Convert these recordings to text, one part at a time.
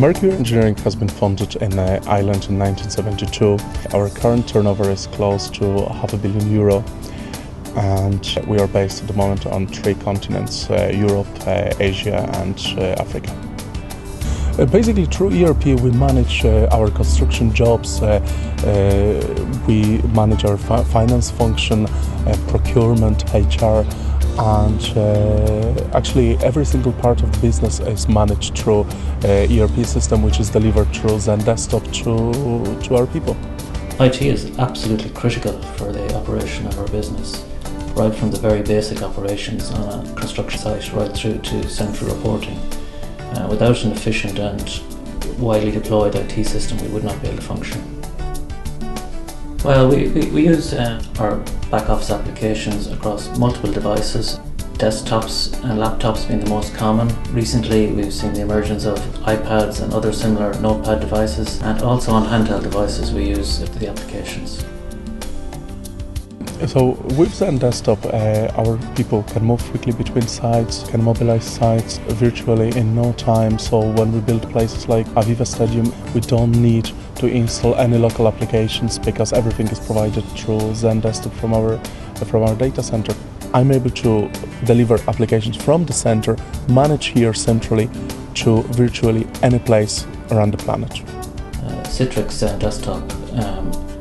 Mercury Engineering has been founded in Ireland in 1972. Our current turnover is close to €500 million, and we are based at the moment on 3 continents: Europe, Asia and Africa. Basically, through ERP we manage our construction jobs, we manage our finance function, procurement, HR, and actually every single part of the business is managed through ERP system, which is delivered through Zen Desktop to our people. IT is absolutely critical for the operation of our business, right from the very basic operations on a construction site right through to central reporting. Without an efficient and widely deployed IT system, we would not be able to function. Well, we use our back office applications across multiple devices, desktops and laptops being the most common. Recently we've seen the emergence of iPads and other similar notepad devices, and also on handheld devices we use the applications. So with Zen Desktop, our people can move quickly between sites, can mobilize sites virtually in no time. So when we build places like Aviva Stadium, we don't need to install any local applications because everything is provided through Zen Desktop from our data center. I'm able to deliver applications from the center, manage here centrally to virtually any place around the planet. Citrix Zen Desktop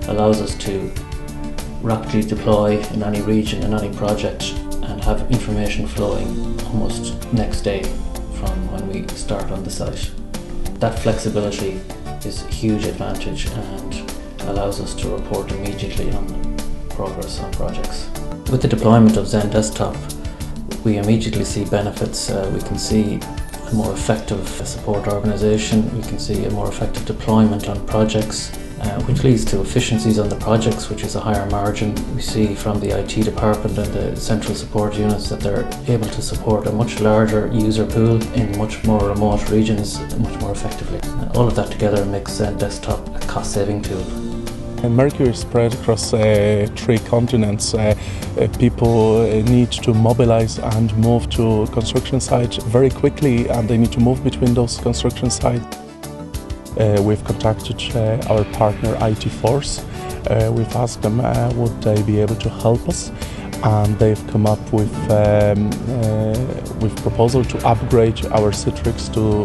allows us to rapidly deploy in any region, in any project, and have information flowing almost next day from when we start on the site. That flexibility is a huge advantage and allows us to report immediately on progress on projects. With the deployment of Zen Desktop, we immediately see benefits. We can see a more effective support organisation, we can see a more effective deployment on projects, which leads to efficiencies on the projects, which is a higher margin. We see from the IT department and the central support units that they're able to support a much larger user pool in much more remote regions much more effectively. All of that together makes Zen Desktop a cost-saving tool. And Mercury is spread across 3 continents. People need to mobilize and move to construction sites very quickly, and they need to move between those construction sites. We've contacted our partner IT Force. We've asked them would they be able to help us, and they've come up with proposal to upgrade our Citrix to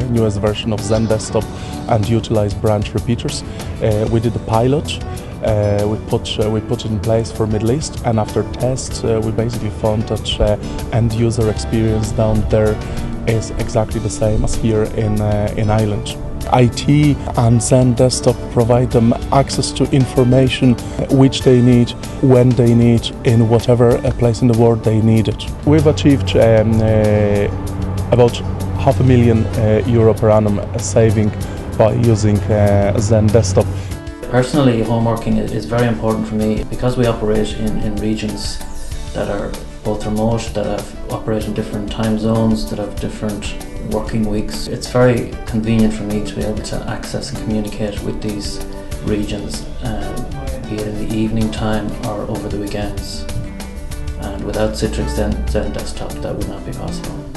newest version of Zen Desktop and utilize branch repeaters. We did a pilot. We put it in place for Middle East, and after tests we basically found that end user experience down there is exactly the same as here in Ireland. IT and Zen Desktop provide them access to information which they need, when they need, in whatever place in the world they need it. We've achieved about €500,000 per annum saving by using Zen Desktop. Personally, home working is very important for me because we operate in regions that are both remote, that operate in different time zones, that have different working weeks. It's very convenient for me to be able to access and communicate with these regions, be it in the evening time or over the weekends. And without Citrix Zen Desktop, that would not be possible.